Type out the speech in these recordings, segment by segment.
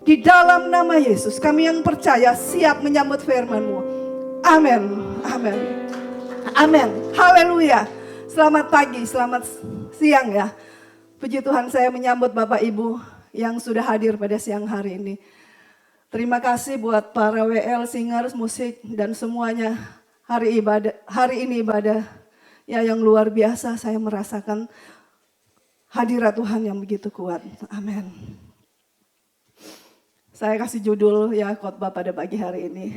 Di dalam nama Yesus, kami yang percaya siap menyambut firman-Mu. Amin. Amin. Amin. Haleluya. Selamat pagi, selamat siang ya. Puji Tuhan, saya menyambut Bapak Ibu yang sudah hadir pada siang hari ini. Terima kasih buat para WL, singers, musik, dan semuanya. Hari ini ibadah ya yang luar biasa. Saya merasakan hadirat Tuhan yang begitu kuat. Amin. Saya kasih judul ya khotbah pada pagi hari ini.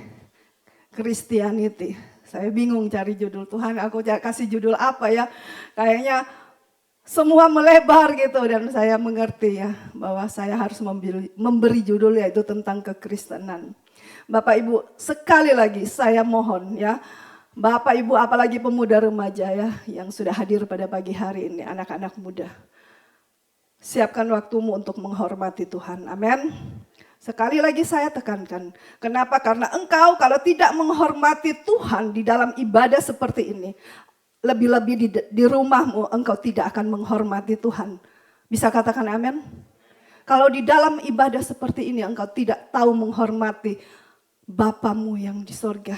Christianity. Saya bingung cari judul. Tuhan, aku kasih judul apa ya? Kayaknya semua melebar gitu, dan saya mengerti ya bahwa saya harus memberi judul yaitu tentang kekristenan. Bapak Ibu, sekali lagi saya mohon ya, Bapak Ibu apalagi pemuda remaja ya yang sudah hadir pada pagi hari ini, anak-anak muda. Siapkan waktumu untuk menghormati Tuhan. Amin. Sekali lagi saya tekankan. Kenapa? Karena engkau kalau tidak menghormati Tuhan di dalam ibadah seperti ini, lebih-lebih di rumahmu engkau tidak akan menghormati Tuhan. Bisa katakan amin? Kalau di dalam ibadah seperti ini engkau tidak tahu menghormati Bapamu yang di sorga,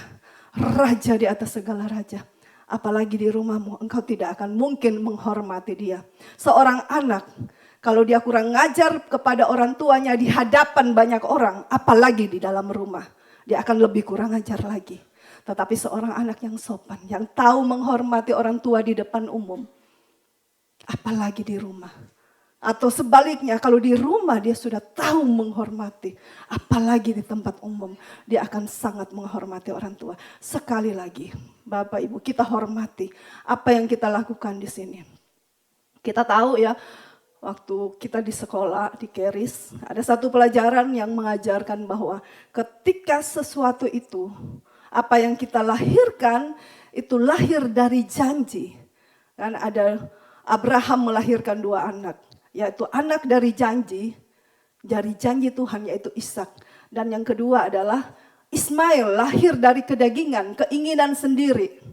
Raja di atas segala raja. Apalagi di rumahmu engkau tidak akan mungkin menghormati dia. Seorang anak kalau dia kurang ngajar kepada orang tuanya di hadapan banyak orang, apalagi di dalam rumah, dia akan lebih kurang ngajar lagi. Tetapi seorang anak yang sopan, yang tahu menghormati orang tua di depan umum, apalagi di rumah. Atau sebaliknya, kalau di rumah dia sudah tahu menghormati, apalagi di tempat umum, dia akan sangat menghormati orang tua. Sekali lagi, Bapak Ibu, kita hormati apa yang kita lakukan di sini. Kita tahu ya, waktu kita di sekolah, di Keris, ada satu pelajaran yang mengajarkan bahwa ketika sesuatu itu, apa yang kita lahirkan, itu lahir dari janji. Kan ada Abraham melahirkan 2 anak, yaitu anak dari janji Tuhan, yaitu Ishak. Dan yang kedua adalah Ismail, lahir dari kedagingan, keinginan sendiri.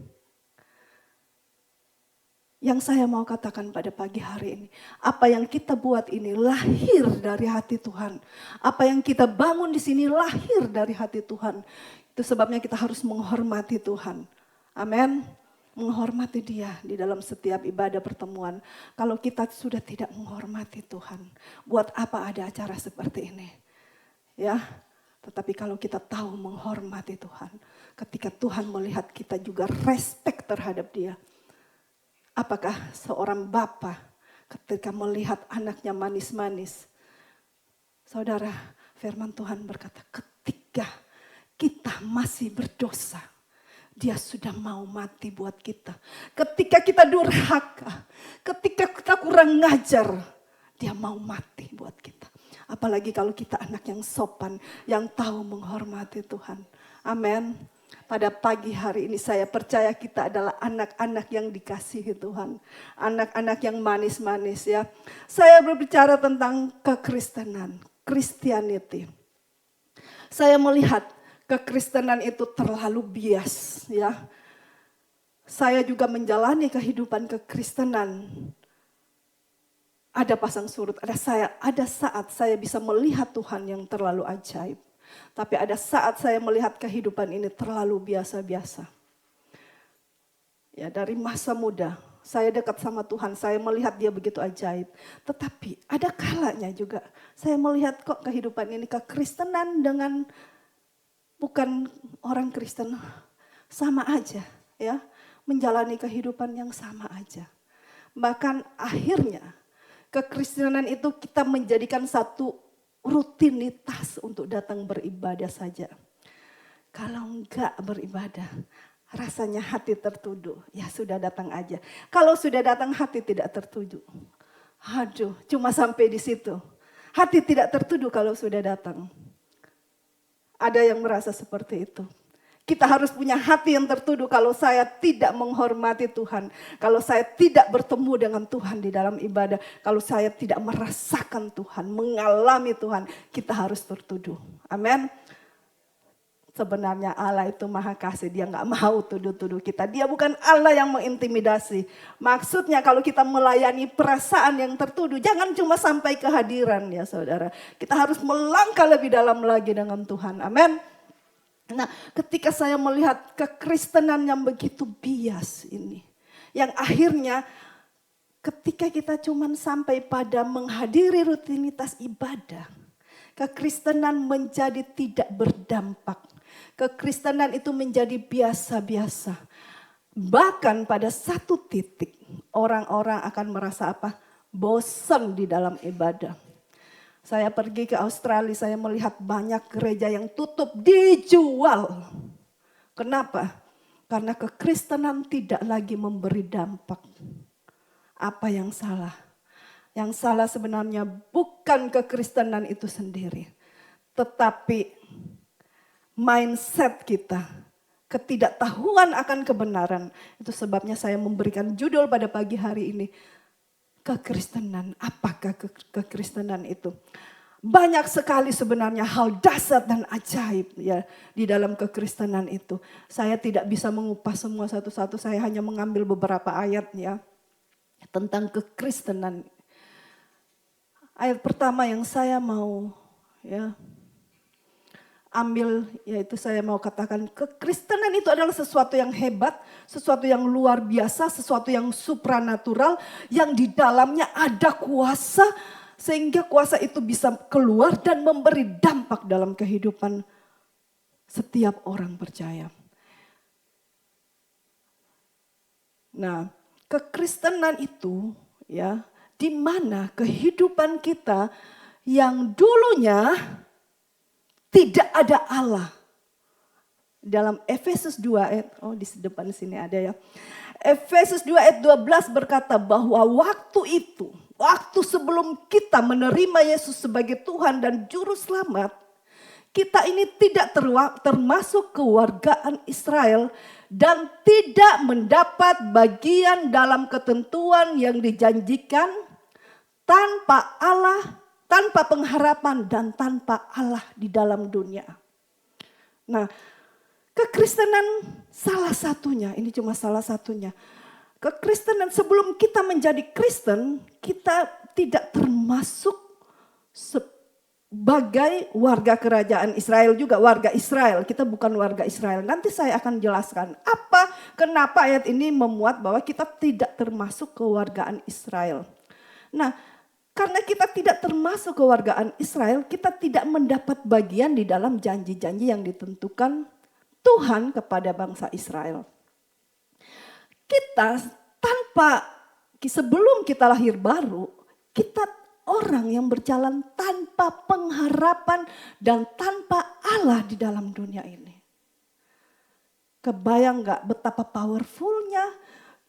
Yang saya mau katakan pada pagi hari ini, apa yang kita buat ini lahir dari hati Tuhan. Apa yang kita bangun di sini lahir dari hati Tuhan. Itu sebabnya kita harus menghormati Tuhan. Amin. Menghormati Dia di dalam setiap ibadah pertemuan. Kalau kita sudah tidak menghormati Tuhan, buat apa ada acara seperti ini? Ya. Tetapi kalau kita tahu menghormati Tuhan, ketika Tuhan melihat kita juga respect terhadap Dia. Apakah seorang bapa ketika melihat anaknya manis-manis? Saudara, firman Tuhan berkata, ketika kita masih berdosa, Dia sudah mau mati buat kita. Ketika kita durhaka, ketika kita kurang ngajar, Dia mau mati buat kita. Apalagi kalau kita anak yang sopan, yang tahu menghormati Tuhan. Amin. Pada pagi hari ini saya percaya kita adalah anak-anak yang dikasihi Tuhan. Anak-anak yang manis-manis ya. Saya berbicara tentang kekristenan, Christianity. Saya melihat kekristenan itu terlalu bias ya. Saya juga menjalani kehidupan kekristenan. Ada pasang surut, ada saat saya bisa melihat Tuhan yang terlalu ajaib. Tapi ada saat saya melihat kehidupan ini terlalu biasa-biasa. Ya, dari masa muda saya dekat sama Tuhan, saya melihat Dia begitu ajaib. Tetapi ada kalanya juga saya melihat kok kehidupan ini kekristenan dengan bukan orang Kristen sama aja ya, menjalani kehidupan yang sama aja. Bahkan akhirnya kekristenan itu kita menjadikan satu rutinitas untuk datang beribadah saja. Kalau enggak beribadah, rasanya hati tertuduh. Ya sudah datang aja. Kalau sudah datang hati tidak tertuju. Aduh, cuma sampai di situ. Hati tidak tertuduh kalau sudah datang. Ada yang merasa seperti itu. Kita harus punya hati yang tertuduh kalau saya tidak menghormati Tuhan. Kalau saya tidak bertemu dengan Tuhan di dalam ibadah. Kalau saya tidak merasakan Tuhan, mengalami Tuhan. Kita harus tertuduh. Amin. Sebenarnya Allah itu maha kasih, dia gak mau tuduh-tuduh kita. Dia bukan Allah yang mengintimidasi. Maksudnya kalau kita melayani perasaan yang tertuduh, jangan cuma sampai kehadiran ya saudara. Kita harus melangkah lebih dalam lagi dengan Tuhan, amin. Nah, ketika saya melihat kekristenan yang begitu bias ini, yang akhirnya ketika kita cuma sampai pada menghadiri rutinitas ibadah, kekristenan menjadi tidak berdampak. Kekristenan itu menjadi biasa-biasa. Bahkan pada satu titik orang-orang akan merasa apa? Bosan di dalam ibadah. Saya pergi ke Australia, saya melihat banyak gereja yang tutup, dijual. Kenapa? Karena kekristenan tidak lagi memberi dampak. Apa yang salah? Yang salah sebenarnya bukan kekristenan itu sendiri. Tetapi mindset kita, ketidaktahuan akan kebenaran. Itu sebabnya saya memberikan judul pada pagi hari ini. Kekristenan, apakah kekristenan itu? Banyak sekali sebenarnya hal dasar dan ajaib ya di dalam kekristenan itu. Saya tidak bisa mengupas semua satu-satu, saya hanya mengambil beberapa ayat ya tentang kekristenan. Ayat pertama yang saya mau ya ambil, yaitu saya mau katakan kekristenan itu adalah sesuatu yang hebat, sesuatu yang luar biasa, sesuatu yang supranatural, yang di dalamnya ada kuasa, sehingga kuasa itu bisa keluar dan memberi dampak dalam kehidupan setiap orang percaya. Nah, kekristenan itu ya, di mana kehidupan kita yang dulunya tidak ada Allah. Dalam Efesus 2 ayat, di depan sini ada ya. Efesus 2 ayat 12 berkata bahwa waktu itu, waktu sebelum kita menerima Yesus sebagai Tuhan dan Juru Selamat, kita ini tidak termasuk kewargaan Israel dan tidak mendapat bagian dalam ketentuan yang dijanjikan tanpa Allah, tanpa pengharapan dan tanpa Allah di dalam dunia. Nah, kekristenan salah satunya, ini cuma salah satunya. Kekristenan sebelum kita menjadi Kristen, kita tidak termasuk sebagai warga kerajaan Israel juga, warga Israel. Kita bukan warga Israel. Nanti saya akan jelaskan kenapa ayat ini memuat bahwa kita tidak termasuk kewargaan Israel. Nah, karena kita tidak termasuk kewargaan Israel, kita tidak mendapat bagian di dalam janji-janji yang ditentukan Tuhan kepada bangsa Israel. Kita sebelum kita lahir baru, kita orang yang berjalan tanpa pengharapan dan tanpa Allah di dalam dunia ini. Kebayang gak betapa powerfulnya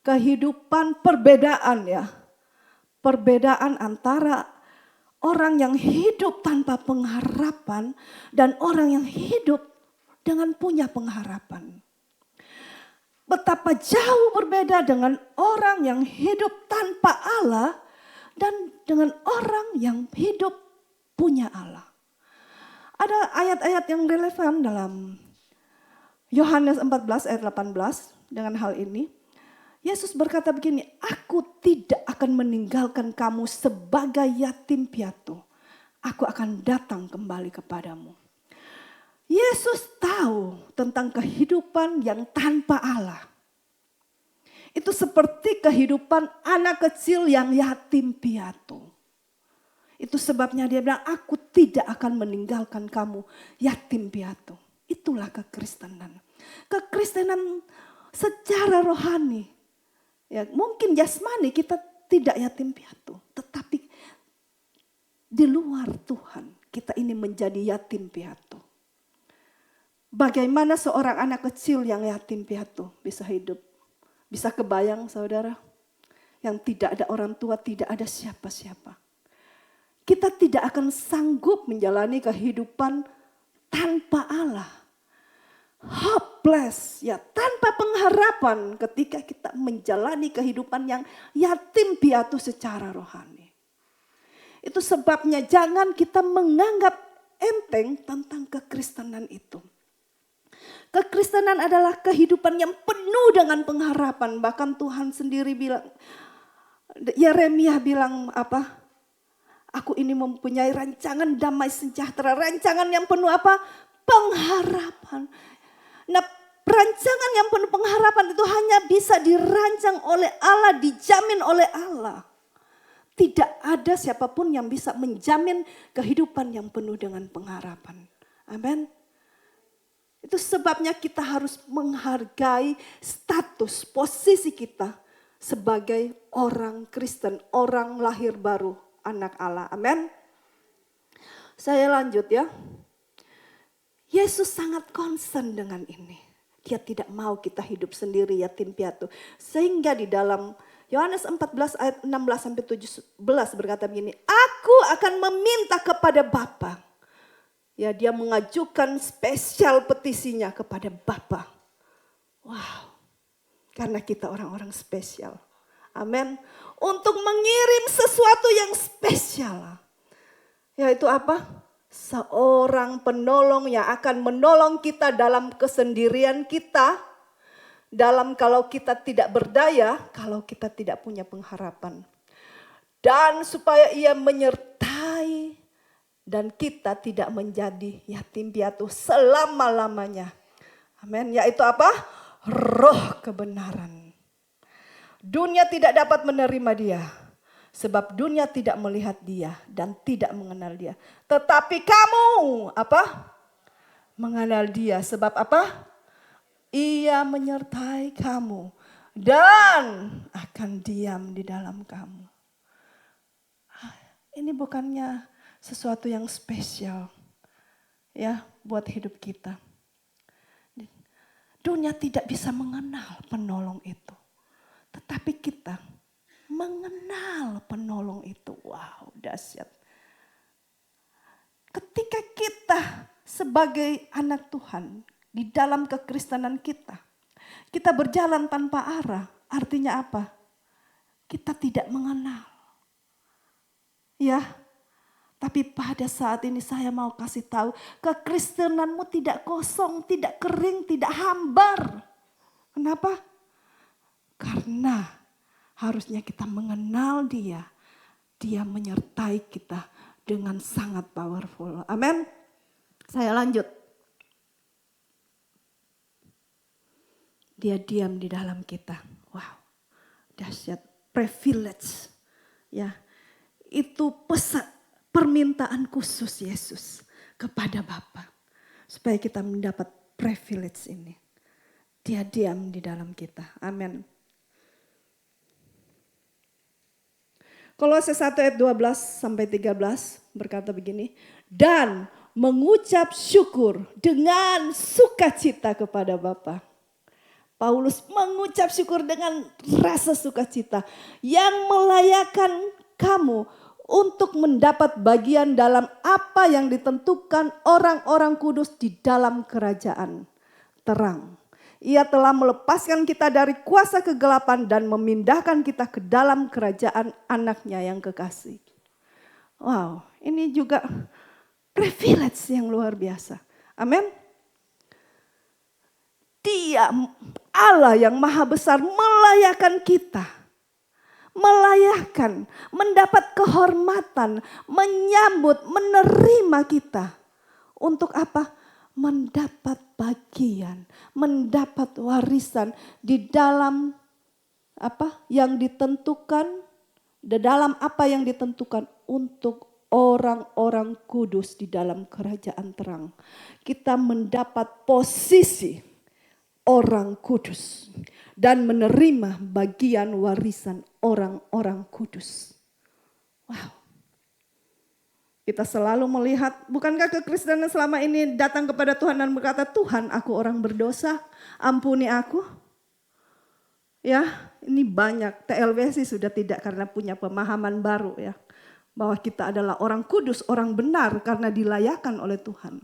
kehidupan perbedaan ya. Perbedaan antara orang yang hidup tanpa pengharapan dan orang yang hidup dengan punya pengharapan. Betapa jauh berbeda dengan orang yang hidup tanpa Allah dan dengan orang yang hidup punya Allah. Ada ayat-ayat yang relevan dalam Yohanes 14 ayat 18 dengan hal ini. Yesus berkata begini, aku tidak akan meninggalkan kamu sebagai yatim piatu. Aku akan datang kembali kepadamu. Yesus tahu tentang kehidupan yang tanpa Allah. Itu seperti kehidupan anak kecil yang yatim piatu. Itu sebabnya dia bilang, aku tidak akan meninggalkan kamu yatim piatu. Itulah kekristenan. Kekristenan secara rohani. Ya, mungkin jasmani kita tidak yatim piatu, tetapi di luar Tuhan kita ini menjadi yatim piatu. Bagaimana seorang anak kecil yang yatim piatu bisa hidup? Bisa kebayang saudara? Yang tidak ada orang tua, tidak ada siapa-siapa. Kita tidak akan sanggup menjalani kehidupan tanpa Allah. Hopeless, ya, tanpa pengharapan ketika kita menjalani kehidupan yang yatim piatu secara rohani. Itu sebabnya jangan kita menganggap enteng tentang kekristenan itu. Kekristenan adalah kehidupan yang penuh dengan pengharapan. Bahkan Tuhan sendiri bilang, Yeremia bilang apa? Aku ini mempunyai rancangan damai sejahtera. Rancangan yang penuh apa? Pengharapan. Nah, rancangan yang penuh pengharapan itu hanya bisa dirancang oleh Allah, dijamin oleh Allah. Tidak ada siapapun yang bisa menjamin kehidupan yang penuh dengan pengharapan. Amin. Itu sebabnya kita harus menghargai status, posisi kita sebagai orang Kristen, orang lahir baru, anak Allah. Amin. Saya lanjut ya. Yesus sangat concern dengan ini. Dia tidak mau kita hidup sendiri yatim piatu. Sehingga di dalam Yohanes 14 ayat 16 sampai 17 berkata begini, aku akan meminta kepada Bapa. Ya, dia mengajukan spesial petisinya kepada Bapa. Wow. Karena kita orang-orang spesial. Amin. Untuk mengirim sesuatu yang spesial. Yaitu apa? Seorang penolong yang akan menolong kita dalam kesendirian kita. Dalam kalau kita tidak berdaya, kalau kita tidak punya pengharapan. Dan supaya ia menyertai dan kita tidak menjadi yatim piatu selama-lamanya. Amin. Yaitu apa? Roh kebenaran. Dunia tidak dapat menerima dia. Sebab dunia tidak melihat dia dan tidak mengenal dia. Tetapi kamu apa? Mengenal dia. Sebab apa? Ia menyertai kamu dan akan diam di dalam kamu. Ini bukannya sesuatu yang spesial ya buat hidup kita. Dunia tidak bisa mengenal penolong itu. Tetapi kita mengenal penolong itu. Wow, dahsyat. Ketika kita sebagai anak Tuhan di dalam kekristenan kita, kita berjalan tanpa arah. Artinya apa? Kita tidak mengenal. Ya, tapi pada saat ini saya mau kasih tahu, kekristenanmu tidak kosong, tidak kering, tidak hambar. Kenapa? Karena harusnya kita mengenal dia. Dia menyertai kita dengan sangat powerful. Amin. Saya lanjut. Dia diam di dalam kita. Wow, dahsyat, privilege. Ya, itu pesan, permintaan khusus Yesus kepada Bapa. Supaya kita mendapat privilege ini. Dia diam di dalam kita. Amin. Kolose 1 ayat 12 sampai 13 berkata begini. Dan mengucap syukur dengan sukacita kepada Bapa. Paulus mengucap syukur dengan rasa sukacita. Yang melayakkan kamu untuk mendapat bagian dalam apa yang ditentukan orang-orang kudus di dalam kerajaan terang. Ia telah melepaskan kita dari kuasa kegelapan dan memindahkan kita ke dalam kerajaan anaknya yang kekasih. Wow, ini juga privilege yang luar biasa. Amin. Dia Allah yang maha besar melayakkan kita. Melayakkan, mendapat kehormatan, menyambut, menerima kita. Untuk apa? Mendapat bagian, mendapat warisan di dalam apa yang ditentukan, di dalam apa yang ditentukan untuk orang-orang kudus di dalam kerajaan terang. Kita mendapat posisi orang kudus dan menerima bagian warisan orang-orang kudus. Wow. Kita selalu melihat, bukankah kekristenan selama ini datang kepada Tuhan dan berkata, Tuhan aku orang berdosa, ampuni aku. Ya, ini banyak, TLWC sudah tidak karena punya pemahaman baru ya. Bahwa kita adalah orang kudus, orang benar karena dilayakkan oleh Tuhan.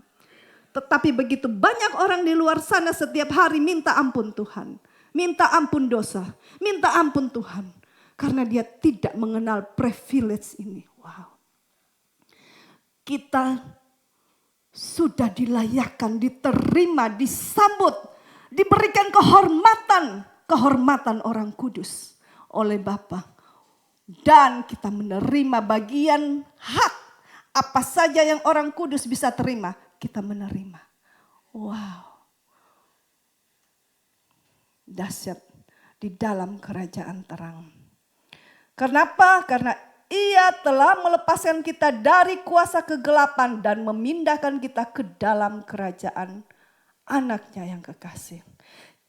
Tetapi begitu banyak orang di luar sana setiap hari minta ampun Tuhan. Minta ampun dosa, minta ampun Tuhan. Karena dia tidak mengenal privilege ini. Wow. Kita sudah dilayakkan, diterima, disambut, diberikan kehormatan orang kudus oleh Bapa. Dan kita menerima bagian hak apa saja yang orang kudus bisa terima, kita menerima. Wow. Dahsyat di dalam kerajaan terang. Kenapa? Karena Ia telah melepaskan kita dari kuasa kegelapan dan memindahkan kita ke dalam kerajaan anaknya yang kekasih.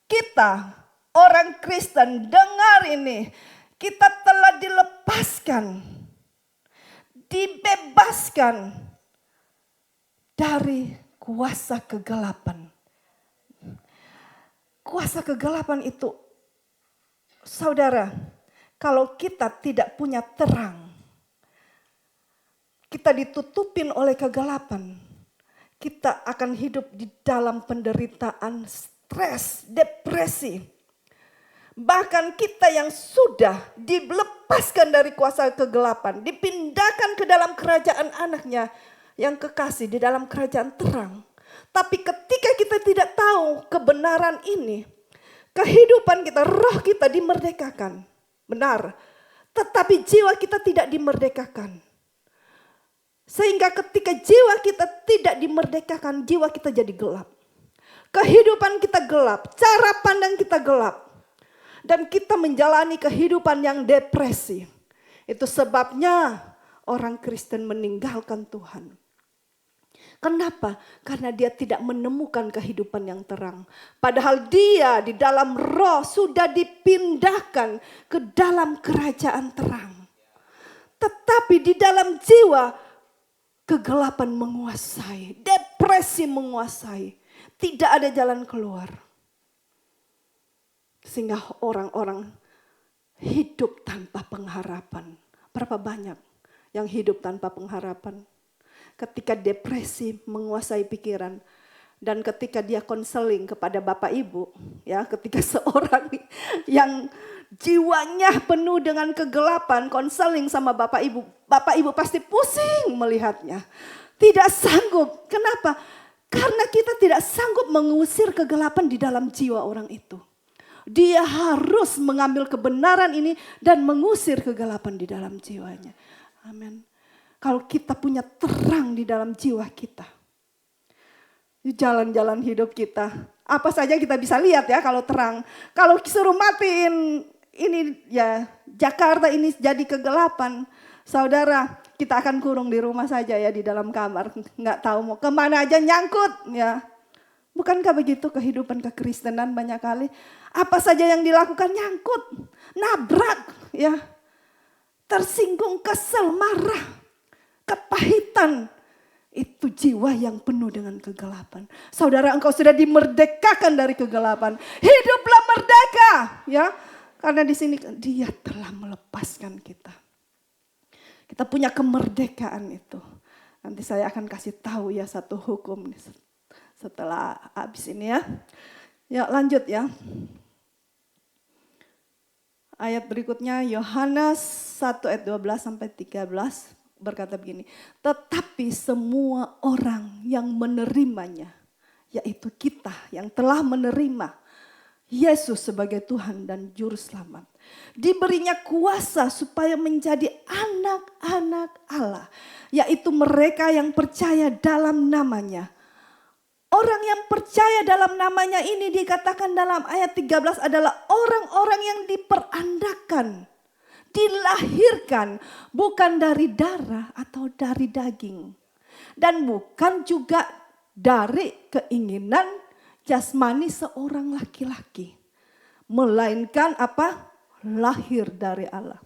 Kita orang Kristen, dengar ini, kita telah dilepaskan, dibebaskan dari kuasa kegelapan. Kuasa kegelapan itu, saudara, kalau kita tidak punya terang, kita ditutupin oleh kegelapan, kita akan hidup di dalam penderitaan, stres, depresi. Bahkan kita yang sudah dilepaskan dari kuasa kegelapan, dipindahkan ke dalam kerajaan anaknya yang kekasih, di dalam kerajaan terang. Tapi ketika kita tidak tahu kebenaran ini, kehidupan kita, roh kita dimerdekakan. Benar, tetapi jiwa kita tidak dimerdekakan. Sehingga ketika jiwa kita tidak dimerdekakan, jiwa kita jadi gelap. Kehidupan kita gelap, cara pandang kita gelap. Dan kita menjalani kehidupan yang depresi. Itu sebabnya orang Kristen meninggalkan Tuhan. Kenapa? Karena dia tidak menemukan kehidupan yang terang. Padahal dia di dalam roh sudah dipindahkan ke dalam kerajaan terang. Tetapi di dalam jiwa kegelapan menguasai, depresi menguasai, tidak ada jalan keluar. Sehingga orang-orang hidup tanpa pengharapan. Berapa banyak yang hidup tanpa pengharapan? Ketika depresi menguasai pikiran dan ketika dia konseling kepada Bapak Ibu, ya, ketika seorang yang jiwanya penuh dengan kegelapan konseling sama Bapak Ibu pasti pusing melihatnya. Tidak sanggup. Kenapa? Karena kita tidak sanggup mengusir kegelapan di dalam jiwa orang itu. Dia harus mengambil kebenaran ini dan mengusir kegelapan di dalam jiwanya. Amin. Kalau kita punya terang di dalam jiwa kita, di jalan-jalan hidup kita, apa saja kita bisa lihat ya kalau terang. Kalau suruh matiin ini ya Jakarta ini jadi kegelapan, saudara, kita akan kurung di rumah saja ya, di dalam kamar, nggak tahu mau kemana aja nyangkut ya. Bukankah begitu kehidupan kekristenan banyak kali? Apa saja yang dilakukan nyangkut, nabrak ya, tersinggung, kesel, marah, kepahitan. Itu jiwa yang penuh dengan kegelapan. Saudara, engkau sudah dimerdekakan dari kegelapan. Hiduplah merdeka ya. Karena di sini dia telah melepaskan kita. Kita punya kemerdekaan itu. Nanti saya akan kasih tahu ya satu hukum setelah habis ini ya. Ya lanjut ya. Ayat berikutnya Yohanes 1 ayat 12 sampai 13 berkata begini. Tetapi semua orang yang menerimanya, yaitu kita yang telah menerima Yesus sebagai Tuhan dan Juru Selamat, diberinya kuasa supaya menjadi anak-anak Allah, yaitu mereka yang percaya dalam namanya. Orang yang percaya dalam namanya ini dikatakan dalam ayat 13 adalah orang-orang yang diperandakan, dilahirkan bukan dari darah atau dari daging. Dan bukan juga dari keinginan jasmani seorang laki-laki. Melainkan apa? Lahir dari Allah.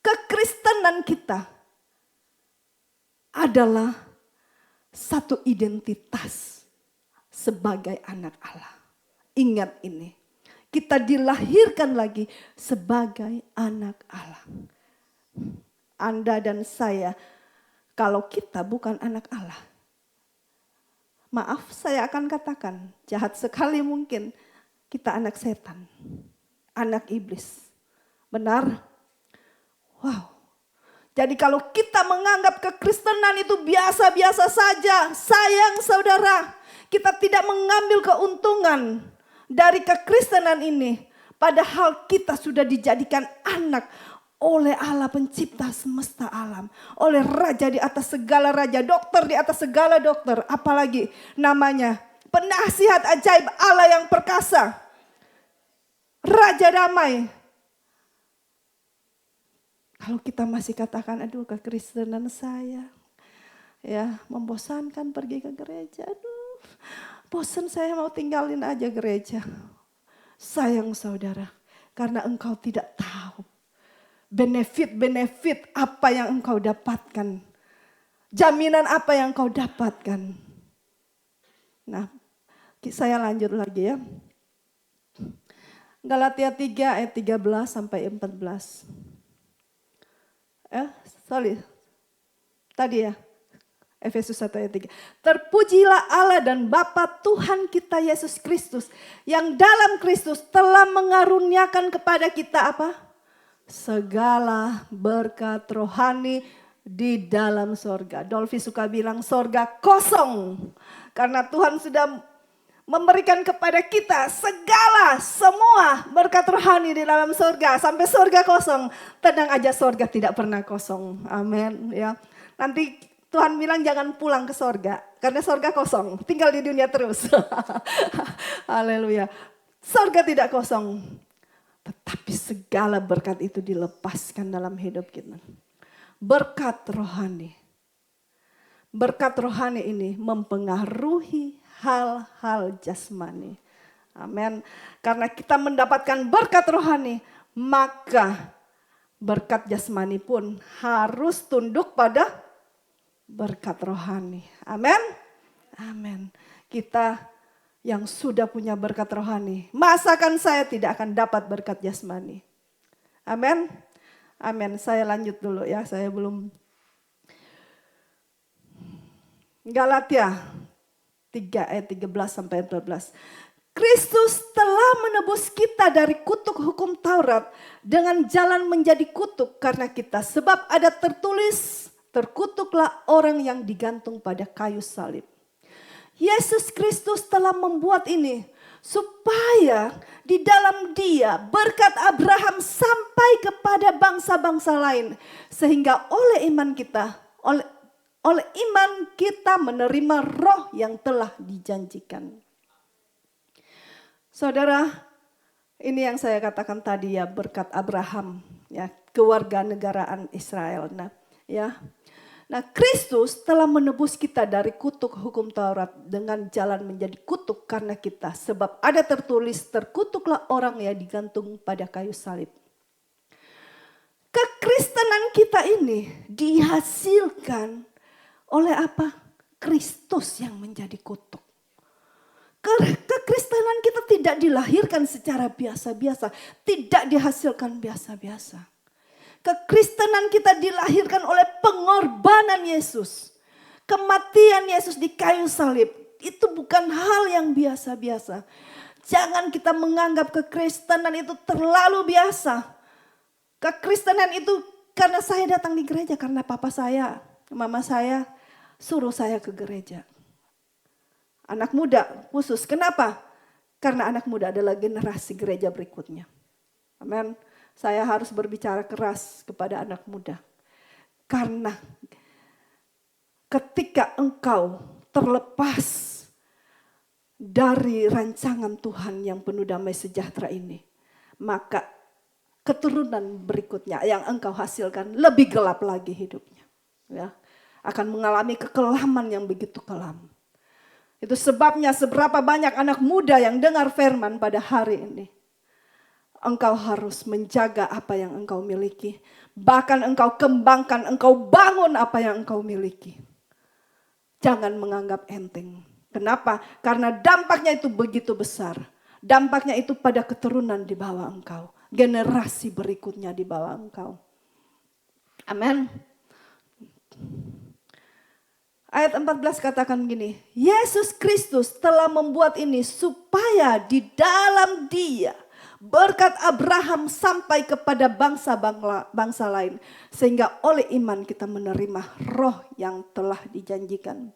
Kekristenan kita adalah satu identitas sebagai anak Allah. Ingat ini. Kita dilahirkan lagi sebagai anak Allah. Anda dan saya, kalau kita bukan anak Allah, maaf saya akan katakan, jahat sekali mungkin, kita anak setan, anak iblis. Benar? Wow. Jadi kalau kita menganggap kekristenan itu biasa-biasa saja, sayang saudara, kita tidak mengambil keuntungan dari kekristenan ini. Padahal kita sudah dijadikan anak oleh Allah pencipta semesta alam. Oleh Raja di atas segala raja, dokter di atas segala dokter. Apalagi namanya penasihat ajaib Allah yang perkasa. Raja damai. Kalau kita masih katakan, aduh kekristenan saya ya membosankan pergi ke gereja. Aduh, bosan saya mau tinggalin aja gereja. Sayang saudara, karena engkau tidak tahu benefit-benefit apa yang engkau dapatkan. Jaminan apa yang engkau dapatkan. Nah, saya lanjut lagi ya. Galatia 3 ayat 13 sampai 14. Tadi ya, Efesus 1 ayat 3. Terpujilah Allah dan Bapa Tuhan kita Yesus Kristus, yang dalam Kristus telah mengaruniakan kepada kita apa? Segala berkat rohani di dalam sorga. Dolphy suka bilang sorga kosong, karena Tuhan sudah memberikan kepada kita semua berkat rohani di dalam surga. Sampai surga kosong. Tenang aja, surga tidak pernah kosong. Amin. Ya. Nanti Tuhan bilang jangan pulang ke surga. Karena surga kosong. Tinggal di dunia terus. Haleluya. Surga tidak kosong. Tetapi segala berkat itu dilepaskan dalam hidup kita. Berkat rohani. Berkat rohani ini mempengaruhi hal-hal jasmani. Amin. Karena kita mendapatkan berkat rohani, maka berkat jasmani pun harus tunduk pada berkat rohani. Amin. Amin. Kita yang sudah punya berkat rohani, masakan saya tidak akan dapat berkat jasmani. Amin. Amin. Saya lanjut dulu ya, saya belum. Galatia 3 ayat 13 sampai 14. Kristus telah menebus kita dari kutuk hukum Taurat dengan jalan menjadi kutuk karena kita. Sebab ada tertulis, terkutuklah orang yang digantung pada kayu salib. Yesus Kristus telah membuat ini supaya di dalam Dia berkat Abraham sampai kepada bangsa-bangsa lain. Sehingga oleh iman kita, oleh iman kita menerima roh yang telah dijanjikan. Saudara, ini yang saya katakan tadi ya, berkat Abraham, ya, kewarganegaraan Israel. Nah, Kristus telah menebus kita dari kutuk hukum Taurat dengan jalan menjadi kutuk karena kita. Sebab ada tertulis, terkutuklah orang yang digantung pada kayu salib. Kekristenan kita ini dihasilkan oleh apa? Kristus yang menjadi kutuk. Kekristenan kita tidak dilahirkan secara biasa-biasa. Tidak dihasilkan biasa-biasa. Kekristenan kita dilahirkan oleh pengorbanan Yesus. Kematian Yesus di kayu salib. Itu bukan hal yang biasa-biasa. Jangan kita menganggap kekristenan itu terlalu biasa. Kekristenan itu karena saya datang di gereja. Karena papa saya, mama saya suruh saya ke gereja. Anak muda khusus. Kenapa? Karena anak muda adalah generasi gereja berikutnya. Amin. Saya harus berbicara keras kepada anak muda. Karena ketika engkau terlepas dari rancangan Tuhan yang penuh damai sejahtera ini, maka keturunan berikutnya yang engkau hasilkan lebih gelap lagi hidupnya. Ya. Akan mengalami kekelaman yang begitu kelam. Itu sebabnya seberapa banyak anak muda yang dengar firman pada hari ini. Engkau harus menjaga apa yang engkau miliki. Bahkan engkau kembangkan, engkau bangun apa yang engkau miliki. Jangan menganggap enteng. Kenapa? Karena dampaknya itu begitu besar. Dampaknya itu pada keturunan di bawah engkau. Generasi berikutnya di bawah engkau. Amin. Ayat 14 katakan begini, Yesus Kristus telah membuat ini supaya di dalam Dia Berkat Abraham sampai kepada bangsa lain. Sehingga oleh iman kita menerima roh yang telah dijanjikan.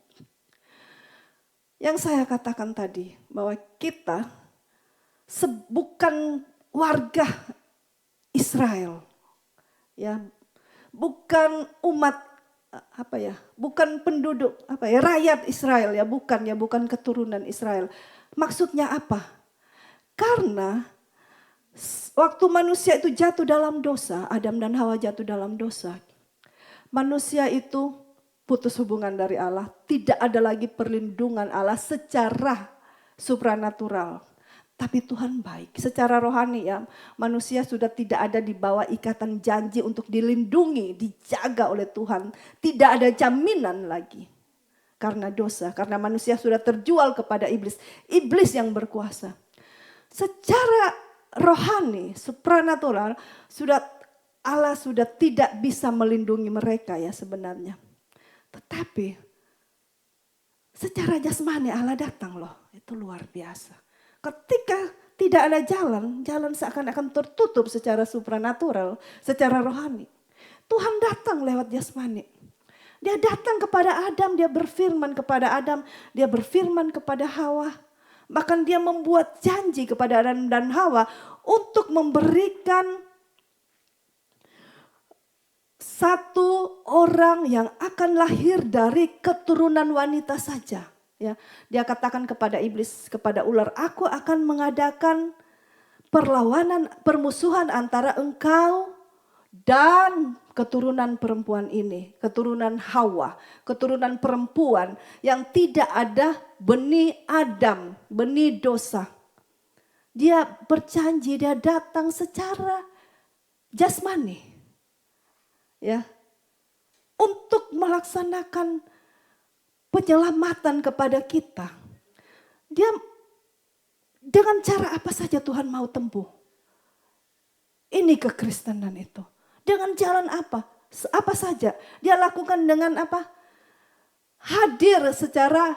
Yang saya katakan tadi, bahwa kita bukan warga Israel. Ya, bukan umat bukan penduduk rakyat Israel ya, bukan keturunan Israel. Maksudnya apa? Karena waktu manusia itu jatuh dalam dosa, Adam dan Hawa jatuh dalam dosa. Manusia itu putus hubungan dari Allah, tidak ada lagi perlindungan Allah secara supranatural. Tapi Tuhan baik, secara rohani ya, manusia sudah tidak ada di bawah ikatan janji untuk dilindungi, dijaga oleh Tuhan. Tidak ada jaminan lagi karena dosa, karena manusia sudah terjual kepada iblis. Iblis yang berkuasa. Secara rohani, supranatural, Allah sudah tidak bisa melindungi mereka ya sebenarnya. Tetapi secara jasmani Allah datang loh, itu luar biasa. Ketika tidak ada jalan seakan-akan tertutup secara supranatural, secara rohani. Tuhan datang lewat jasmani. Dia datang kepada Adam, dia berfirman kepada Adam, dia berfirman kepada Hawa. Bahkan dia membuat janji kepada Adam dan Hawa untuk memberikan satu orang yang akan lahir dari keturunan wanita saja. Ya, dia katakan kepada iblis, kepada ular, aku akan mengadakan perlawanan, permusuhan antara engkau dan keturunan perempuan ini, keturunan Hawa, keturunan perempuan yang tidak ada benih Adam, benih dosa. Dia berjanji, dia datang secara jasmani, ya, untuk melaksanakan penyelamatan kepada kita. Dia dengan cara apa saja Tuhan mau tempuh. Ini kekristenan itu. Dengan jalan apa? Apa saja. Dia lakukan dengan apa? Hadir secara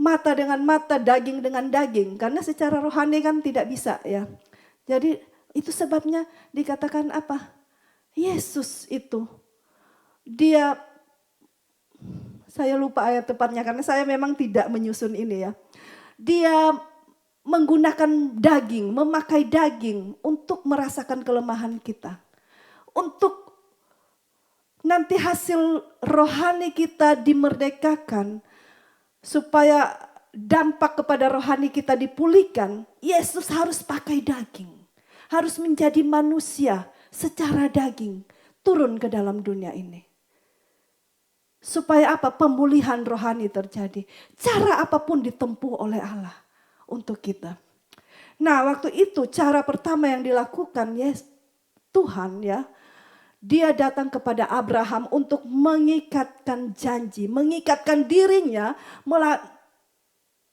mata dengan mata, daging dengan daging. Karena secara rohani kan tidak bisa ya. Jadi itu sebabnya dikatakan apa? Yesus itu. Saya lupa ayat tepatnya karena saya memang tidak menyusun ini ya. Dia menggunakan daging, memakai daging untuk merasakan kelemahan kita. Untuk nanti hasil rohani kita dimerdekakan. Supaya dampak kepada rohani kita dipulihkan. Yesus harus pakai daging. Harus menjadi manusia secara daging. Turun ke dalam dunia ini. Supaya apa? Pemulihan rohani terjadi. Cara apapun ditempuh oleh Allah untuk kita. Nah, waktu itu cara pertama yang dilakukan Tuhan ya. Dia datang kepada Abraham untuk mengikatkan janji, mengikatkan dirinya.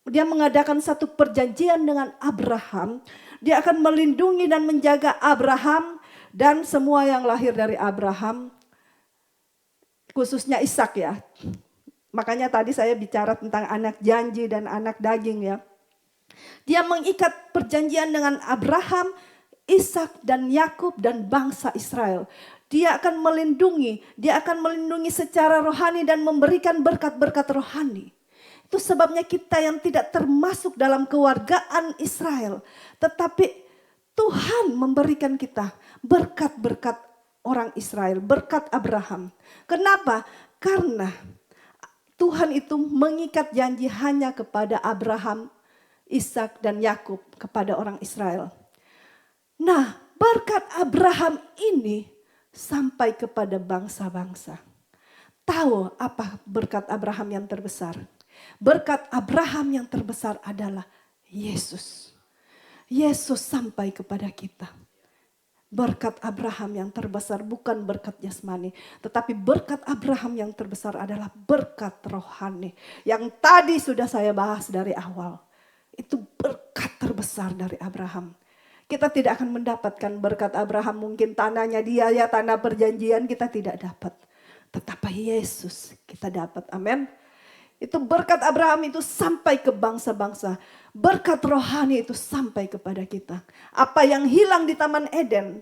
Dia mengadakan satu perjanjian dengan Abraham. Dia akan melindungi dan menjaga Abraham dan semua yang lahir dari Abraham. Khususnya Ishak ya. Makanya tadi saya bicara tentang anak janji dan anak daging ya. Dia mengikat perjanjian dengan Abraham, Ishak dan Yakub dan bangsa Israel. Dia akan melindungi secara rohani dan memberikan berkat-berkat rohani. Itu sebabnya kita yang tidak termasuk dalam kewargaan Israel. Tetapi Tuhan memberikan kita berkat-berkat orang Israel, berkat Abraham. Kenapa? Karena Tuhan itu mengikat janji hanya kepada Abraham, Ishak dan Yakub, kepada orang Israel. Nah, berkat Abraham ini sampai kepada bangsa-bangsa. Tahu apa berkat Abraham yang terbesar? Berkat Abraham yang terbesar adalah Yesus. Yesus sampai kepada kita. Berkat Abraham yang terbesar bukan berkat jasmani. Tetapi berkat Abraham yang terbesar adalah berkat rohani. Yang tadi sudah saya bahas dari awal. Itu berkat terbesar dari Abraham. Kita tidak akan mendapatkan berkat Abraham. Mungkin tanahnya dia ya, tanah perjanjian kita tidak dapat. Tetapi Yesus kita dapat. Amin. Itu berkat Abraham itu sampai ke bangsa-bangsa. Berkat rohani itu sampai kepada kita. Apa yang hilang di Taman Eden,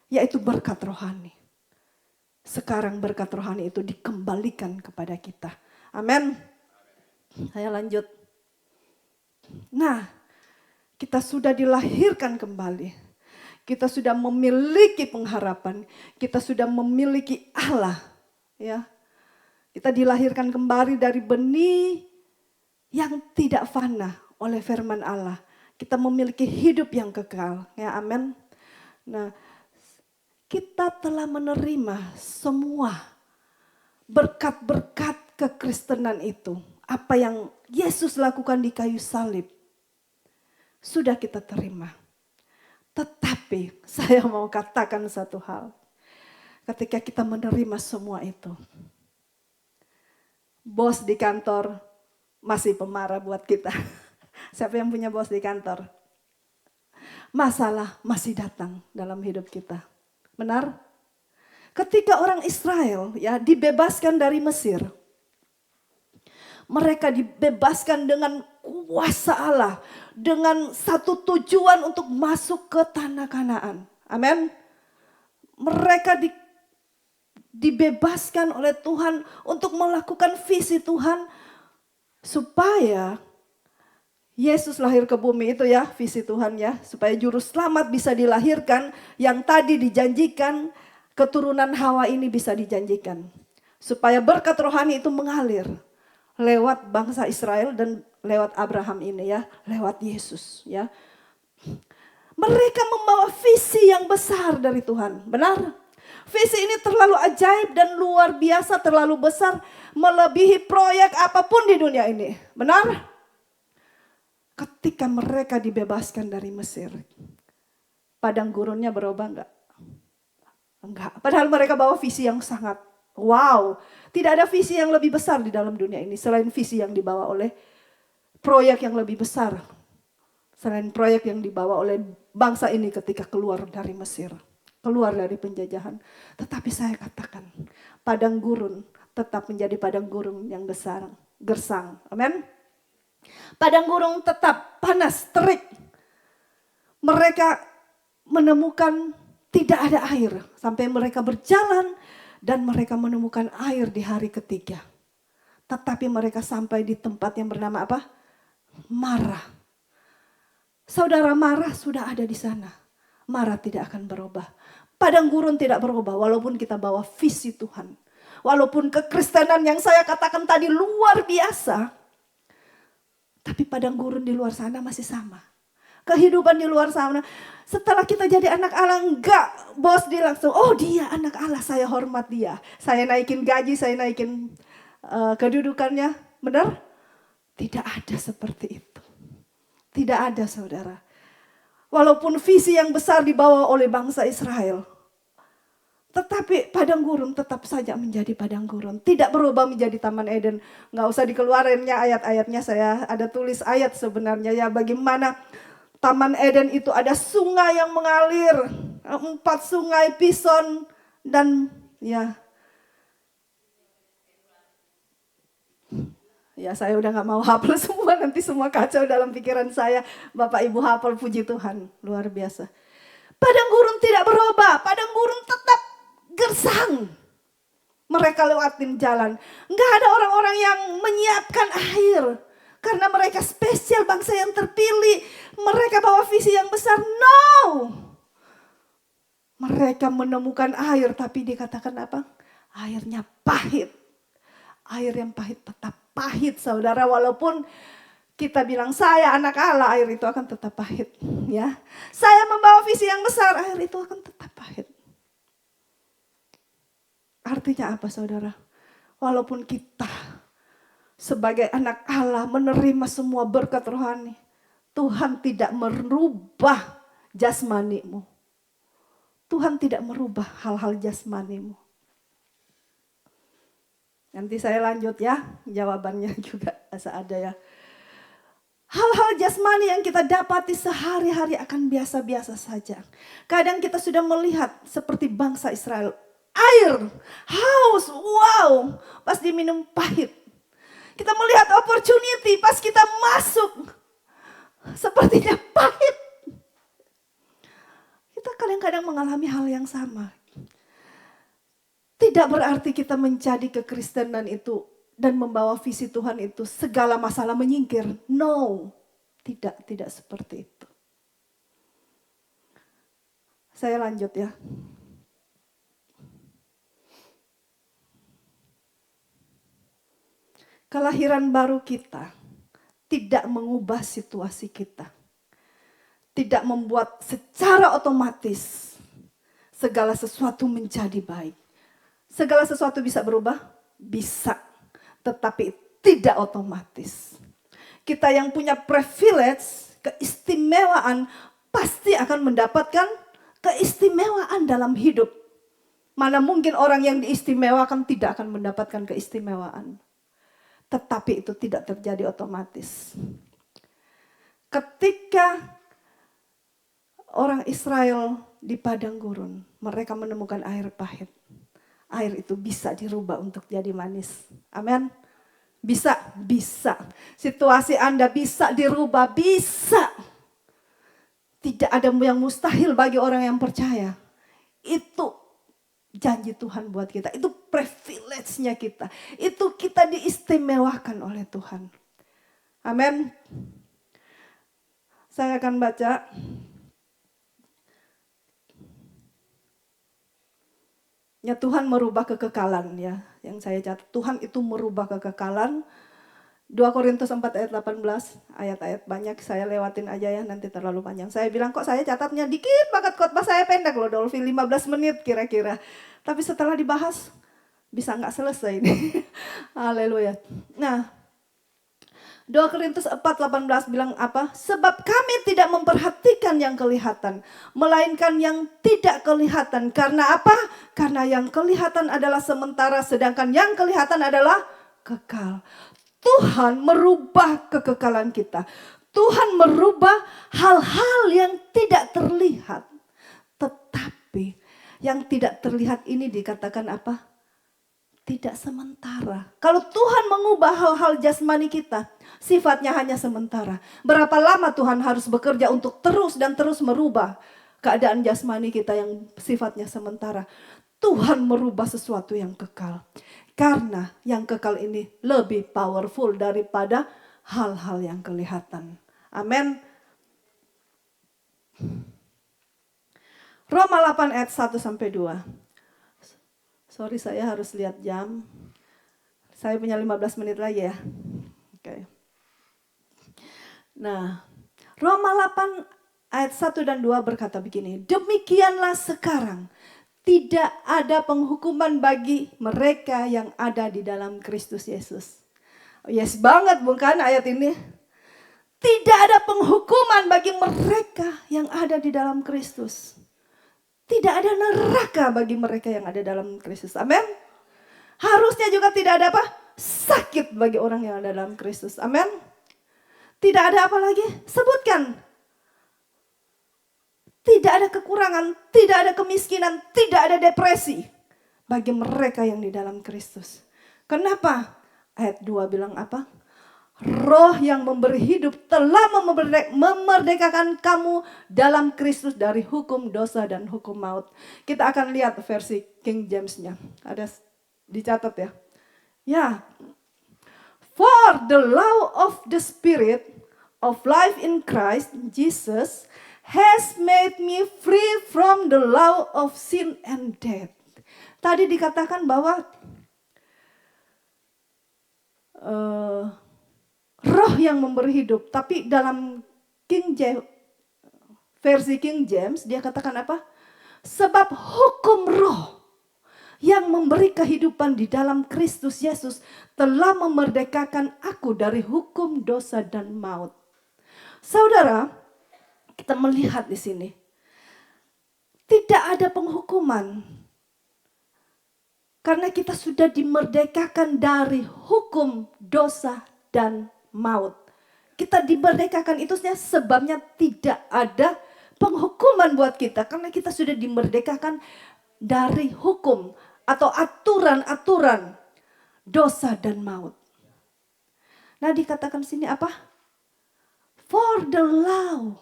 yaitu berkat rohani. Sekarang berkat rohani itu dikembalikan kepada kita. Amin. Saya lanjut. Nah, kita sudah dilahirkan kembali. Kita sudah memiliki pengharapan. Kita sudah memiliki Allah. Ya. Kita dilahirkan kembali dari benih yang tidak fana oleh firman Allah. Kita memiliki hidup yang kekal. Ya, amin. Nah, kita telah menerima semua berkat-berkat kekristenan itu. Apa yang Yesus lakukan di kayu salib. Sudah kita terima. Tetapi saya mau katakan satu hal. Ketika kita menerima semua itu. Bos di kantor masih pemarah buat kita. Siapa yang punya bos di kantor? Masalah masih datang dalam hidup kita. Benar? Ketika orang Israel ya dibebaskan dari Mesir. Mereka dibebaskan dengan kuasa Allah. Dengan satu tujuan untuk masuk ke tanah Kanaan. Amin. Mereka dibebaskan oleh Tuhan untuk melakukan visi Tuhan supaya Yesus lahir ke bumi itu ya visi Tuhan ya, supaya juru selamat bisa dilahirkan yang tadi dijanjikan, keturunan Hawa ini bisa dijanjikan supaya berkat rohani itu mengalir lewat bangsa Israel dan lewat Abraham ini ya, lewat Yesus ya. Mereka membawa visi yang besar dari Tuhan, benar? Visi ini terlalu ajaib dan luar biasa, terlalu besar, melebihi proyek apapun di dunia ini. Benar? Ketika mereka dibebaskan dari Mesir, padang gurunnya berubah enggak? Enggak. Padahal mereka bawa visi yang sangat wow. Tidak ada visi yang lebih besar di dalam dunia ini selain visi yang dibawa oleh proyek yang lebih besar. Selain proyek yang dibawa oleh bangsa ini ketika keluar dari Mesir. Keluar dari penjajahan. Tetapi saya katakan, padang gurun tetap menjadi padang gurun yang besar, gersang. Amin. Padang gurun tetap panas, terik. Mereka menemukan tidak ada air. Sampai mereka berjalan dan mereka menemukan air di hari ketiga. Tetapi mereka sampai di tempat yang bernama apa? Marah. Saudara, Marah sudah ada di sana. Marah tidak akan berubah. Padang gurun tidak berubah walaupun kita bawa visi Tuhan. Walaupun kekristenan yang saya katakan tadi luar biasa. Tapi padang gurun di luar sana masih sama. Kehidupan di luar sana. Setelah kita jadi anak Allah, enggak. Bos dia langsung, oh dia anak Allah, saya hormat dia. Saya naikin gaji, saya naikin kedudukannya. Benar? Tidak ada seperti itu. Tidak ada, saudara. Walaupun visi yang besar dibawa oleh bangsa Israel. Tetapi padang gurun tetap saja menjadi padang gurun. Tidak berubah menjadi Taman Eden. Nggak usah dikeluarinnya ayat-ayatnya, saya ada tulis ayat sebenarnya ya. Bagaimana Taman Eden itu ada sungai yang mengalir. 4 sungai Pison dan ya. Ya saya udah gak mau hafal semua, nanti semua kacau dalam pikiran saya. Bapak Ibu hafal, puji Tuhan, luar biasa. Padang gurun tidak berubah, padang gurun tetap gersang. Mereka lewatin jalan. Gak ada orang-orang yang menyiapkan air. Karena mereka spesial, bangsa yang terpilih. Mereka bawa visi yang besar, no. Mereka menemukan air, tapi dikatakan apa? Airnya pahit. Air yang pahit tetap pahit, saudara, walaupun kita bilang saya anak Allah, air itu akan tetap pahit, ya. Saya membawa visi yang besar, air itu akan tetap pahit. Artinya apa, saudara? Walaupun kita sebagai anak Allah menerima semua berkat rohani, Tuhan tidak merubah jasmanimu. Tuhan tidak merubah hal-hal jasmanimu. Nanti saya lanjut ya, jawabannya juga ada ya. Hal-hal jasmani yang kita dapati sehari-hari akan biasa-biasa saja. Kadang kita sudah melihat seperti bangsa Israel. Air, haus, wow, pas diminum pahit. Kita melihat opportunity pas kita masuk, sepertinya pahit. Kita kadang-kadang mengalami hal yang sama. Tidak berarti kita menjadi kekristenan itu dan membawa visi Tuhan itu segala masalah menyingkir. No, tidak seperti itu. Saya lanjut ya. Kelahiran baru kita tidak mengubah situasi kita. Tidak membuat secara otomatis segala sesuatu menjadi baik. Segala sesuatu bisa berubah? Bisa. Tetapi tidak otomatis. Kita yang punya privilege, keistimewaan, pasti akan mendapatkan keistimewaan dalam hidup. Mana mungkin orang yang diistimewakan tidak akan mendapatkan keistimewaan. Tetapi itu tidak terjadi otomatis. Ketika orang Israel di padang gurun, mereka menemukan air pahit. Air itu bisa dirubah untuk jadi manis. Amin. Bisa. Situasi Anda bisa dirubah, bisa. Tidak ada yang mustahil bagi orang yang percaya. Itu janji Tuhan buat kita. Itu privilege-nya kita. Itu kita diistimewakan oleh Tuhan. Amin. Saya akan baca. Ya, Tuhan merubah kekekalan ya. Yang saya catat, Tuhan itu merubah kekekalan. 2 Korintus 4 ayat 18, ayat-ayat banyak saya lewatin aja ya, nanti terlalu panjang. Saya bilang kok saya catatnya dikit banget, khotbah saya pendek loh Dolphy, 15 menit kira-kira. Tapi setelah dibahas, bisa nggak selesai ini. Haleluya. Nah, 2 Korintus 4:18 bilang apa? Sebab kami tidak memperhatikan yang kelihatan, melainkan yang tidak kelihatan. Karena apa? Karena yang kelihatan adalah sementara, sedangkan yang kelihatan adalah kekal. Tuhan merubah kekekalan kita. Tuhan merubah hal-hal yang tidak terlihat. Tetapi yang tidak terlihat ini dikatakan apa? Tidak sementara. Kalau Tuhan mengubah hal-hal jasmani kita, sifatnya hanya sementara. Berapa lama Tuhan harus bekerja untuk terus dan terus merubah keadaan jasmani kita yang sifatnya sementara? Tuhan merubah sesuatu yang kekal. Karena yang kekal ini lebih powerful daripada hal-hal yang kelihatan. Amin. Roma 8 ayat 1-2. Sorry, saya harus lihat jam. Saya punya 15 menit lagi ya. Oke. Nah, Roma 8 ayat 1 dan 2 berkata begini. Demikianlah sekarang tidak ada penghukuman bagi mereka yang ada di dalam Kristus Yesus. Yes banget bukan ayat ini? Tidak ada penghukuman bagi mereka yang ada di dalam Kristus. Tidak ada neraka bagi mereka yang ada dalam Kristus. Amin. Harusnya juga tidak ada apa? Sakit bagi orang yang ada dalam Kristus. Amin. Tidak ada apa lagi? Sebutkan. Tidak ada kekurangan, tidak ada kemiskinan, tidak ada depresi bagi mereka yang di dalam Kristus. Kenapa? Ayat 2 bilang apa? Roh yang memberi hidup telah memerdekakan kamu dalam Kristus dari hukum dosa dan hukum maut. Kita akan lihat versi King James-nya. Ada dicatat ya. Ya. For the law of the Spirit of life in Christ Jesus has made me free from the law of sin and death. Tadi dikatakan bahwa roh yang memberi hidup, tapi dalam versi King James dia katakan apa? Sebab hukum roh yang memberi kehidupan di dalam Kristus Yesus telah memerdekakan aku dari hukum dosa dan maut. Saudara, kita melihat di sini tidak ada penghukuman karena kita sudah dimerdekakan dari hukum dosa dan maut. Kita dimerdekakan itu sebabnya tidak ada penghukuman buat kita karena kita sudah dimerdekakan dari hukum atau aturan-aturan dosa dan maut. Nah, dikatakan sini apa? For the law.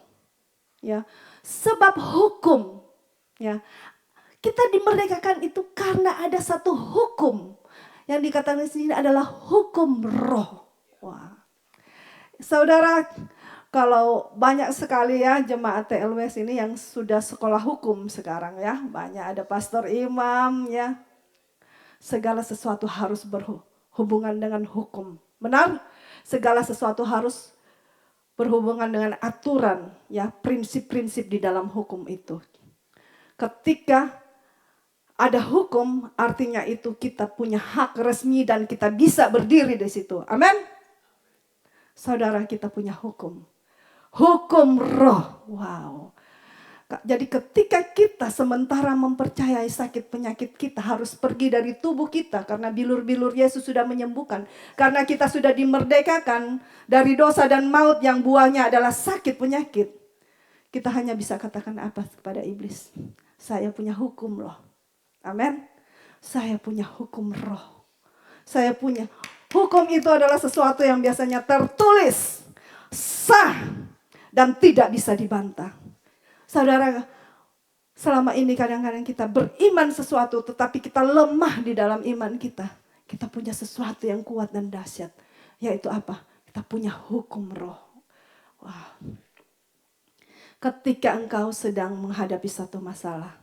Ya, sebab hukum. Ya, kita dimerdekakan itu karena ada satu hukum. Yang dikatakan di sini adalah hukum roh. Wah. Saudara, kalau banyak sekali ya jemaat TLWS ini yang sudah sekolah hukum sekarang ya. Banyak ada pastor imam ya. Segala sesuatu harus berhubungan dengan hukum. Benar? Segala sesuatu harus berhubungan dengan aturan ya, prinsip-prinsip di dalam hukum itu. Ketika ada hukum, artinya itu kita punya hak resmi dan kita bisa berdiri di situ. Amin. Saudara, kita punya hukum. Hukum roh. Wow. Jadi ketika kita sementara mempercayai sakit penyakit kita harus pergi dari tubuh kita. Karena bilur-bilur Yesus sudah menyembuhkan. Karena kita sudah dimerdekakan dari dosa dan maut yang buahnya adalah sakit penyakit. Kita hanya bisa katakan apa kepada iblis? Saya punya hukum roh. Amin. Saya punya hukum roh. Saya punya. Hukum itu adalah sesuatu yang biasanya tertulis, sah, dan tidak bisa dibantah. Saudara, selama ini kadang-kadang kita beriman sesuatu tetapi kita lemah di dalam iman kita. Kita punya sesuatu yang kuat dan dahsyat. Yaitu apa? Kita punya hukum roh. Wah. Ketika engkau sedang menghadapi satu masalah,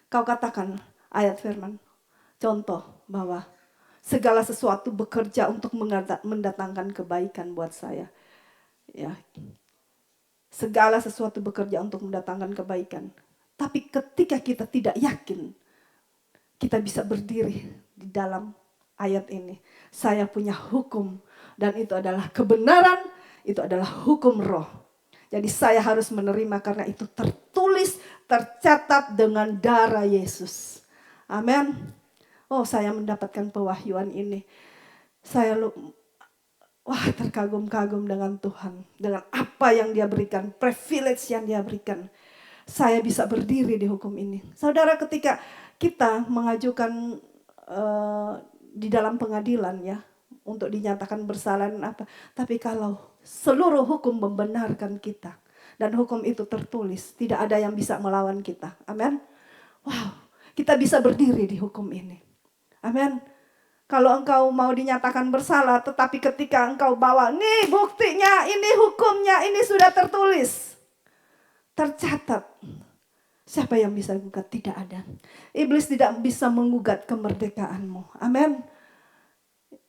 kau katakan ayat firman. Contoh bahwa segala sesuatu bekerja untuk mendatangkan kebaikan buat saya. Ya. Segala sesuatu bekerja untuk mendatangkan kebaikan. Tapi ketika kita tidak yakin, kita bisa berdiri di dalam ayat ini. Saya punya hukum dan itu adalah kebenaran, itu adalah hukum roh. Jadi saya harus menerima karena itu tertulis, tercatat dengan darah Yesus. Amin. Oh, saya mendapatkan pewahyuan ini. Saya terkagum-kagum dengan Tuhan. Dengan apa yang dia berikan, privilege yang dia berikan. Saya bisa berdiri di hukum ini. Saudara, ketika kita mengajukan di dalam pengadilan ya, untuk dinyatakan bersalah dan apa. Tapi kalau seluruh hukum membenarkan kita. Dan hukum itu tertulis, tidak ada yang bisa melawan kita. Amin. Wow, kita bisa berdiri di hukum ini. Amin. Kalau engkau mau dinyatakan bersalah, tetapi ketika engkau bawa, nih buktinya, ini hukumnya, ini sudah tertulis. Tercatat. Siapa yang bisa menggugat? Tidak ada. Iblis tidak bisa menggugat kemerdekaanmu. Amin.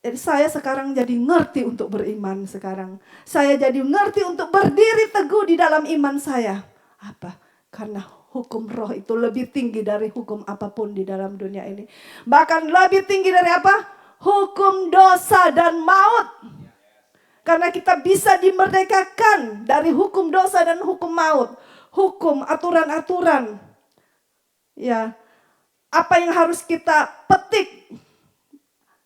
Jadi saya sekarang jadi ngerti untuk beriman sekarang. Saya jadi ngerti untuk berdiri teguh di dalam iman saya. Apa? Karena hukum roh itu lebih tinggi dari hukum apapun di dalam dunia ini. Bahkan lebih tinggi dari apa? Hukum dosa dan maut. Karena kita bisa dimerdekakan dari hukum dosa dan hukum maut. Hukum, aturan-aturan. Ya, apa yang harus kita petik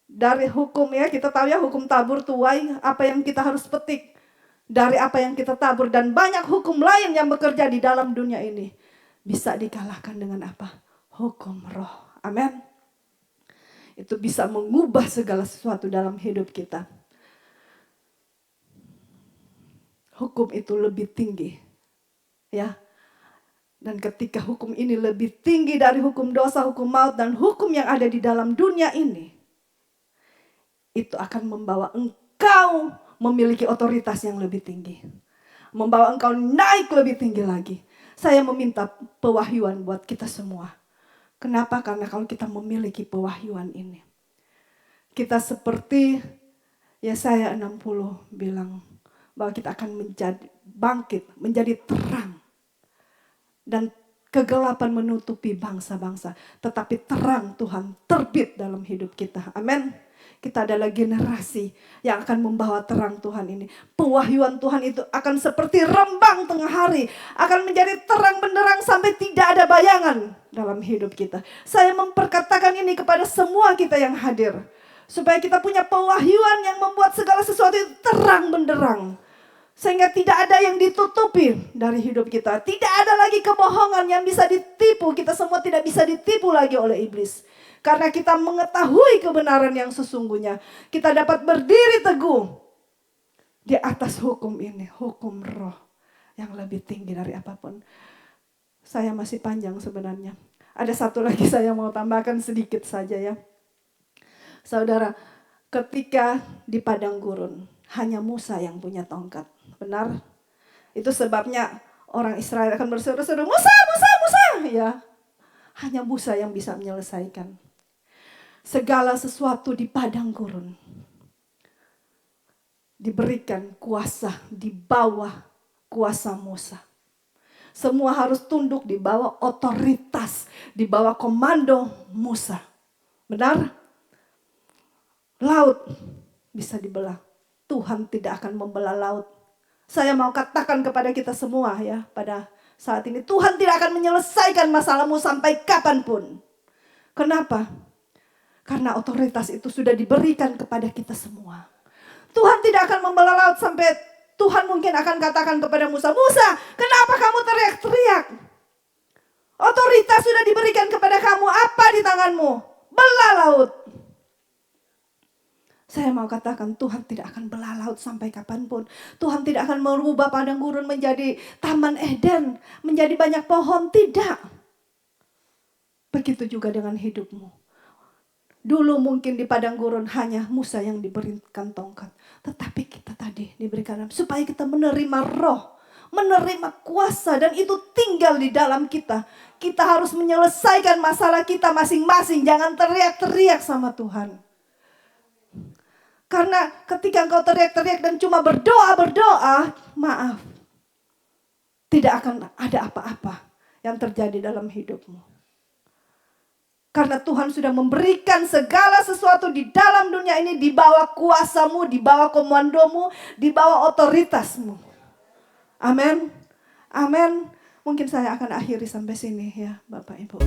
dari hukum ya, kita tahu ya hukum tabur tuai, apa yang kita harus petik dari apa yang kita tabur. Dan banyak hukum lain yang bekerja di dalam dunia ini. Bisa dikalahkan dengan apa? Hukum roh. Amin. Itu bisa mengubah segala sesuatu dalam hidup kita. Hukum itu lebih tinggi. Ya. Dan ketika hukum ini lebih tinggi dari hukum dosa, hukum maut, dan hukum yang ada di dalam dunia ini. Itu akan membawa engkau memiliki otoritas yang lebih tinggi. Membawa engkau naik lebih tinggi lagi. Saya meminta pewahyuan buat kita semua. Kenapa? Karena kalau kita memiliki pewahyuan ini. Kita seperti Yesaya 60 bilang bahwa kita akan menjadi bangkit, menjadi terang. Dan kegelapan menutupi bangsa-bangsa. Tetapi terang Tuhan terbit dalam hidup kita. Amin. Kita adalah generasi yang akan membawa terang Tuhan ini. Pewahyuan Tuhan itu akan seperti rembang tengah hari. Akan menjadi terang benderang sampai tidak ada bayangan dalam hidup kita. Saya memperkatakan ini kepada semua kita yang hadir. Supaya kita punya pewahyuan yang membuat segala sesuatu itu terang benderang. Sehingga tidak ada yang ditutupi dari hidup kita. Tidak ada lagi kebohongan yang bisa ditipu. Kita semua tidak bisa ditipu lagi oleh iblis. Karena kita mengetahui kebenaran yang sesungguhnya. Kita dapat berdiri teguh. Di atas hukum ini, hukum roh yang lebih tinggi dari apapun. Saya masih panjang sebenarnya. Ada satu lagi saya mau tambahkan sedikit saja ya. Saudara, ketika di padang gurun, hanya Musa yang punya tongkat. Benar? Itu sebabnya orang Israel akan berseru-seru, Musa, Musa, Musa. Ya, hanya Musa yang bisa menyelesaikan segala sesuatu di padang gurun. Diberikan kuasa di bawah kuasa Musa. Semua harus tunduk di bawah otoritas, di bawah komando Musa. Benar? Laut bisa dibelah. Tuhan tidak akan membelah laut. Saya mau katakan kepada kita semua ya pada saat ini. Tuhan tidak akan menyelesaikan masalahmu sampai kapanpun. Kenapa? Karena otoritas itu sudah diberikan kepada kita semua. Tuhan tidak akan membelah laut sampai Tuhan mungkin akan katakan kepada Musa, Musa, kenapa kamu teriak-teriak? Otoritas sudah diberikan kepada kamu, apa di tanganmu? Belah laut. Saya mau katakan Tuhan tidak akan belah laut sampai kapanpun. Tuhan tidak akan merubah padang gurun menjadi taman Eden, menjadi banyak pohon, tidak. Begitu juga dengan hidupmu. Dulu mungkin di padang gurun hanya Musa yang diberikan tongkat. Tetapi kita tadi diberikan supaya kita menerima roh, menerima kuasa dan itu tinggal di dalam kita. Kita harus menyelesaikan masalah kita masing-masing. Jangan teriak-teriak sama Tuhan. Karena ketika engkau teriak-teriak dan cuma berdoa, maaf. Tidak akan ada apa-apa yang terjadi dalam hidupmu. Karena Tuhan sudah memberikan segala sesuatu di dalam dunia ini di bawah kuasamu, di bawah komandomu, di bawah otoritasmu. Amin. Amin. Mungkin saya akan akhiri sampai sini ya Bapak Ibu.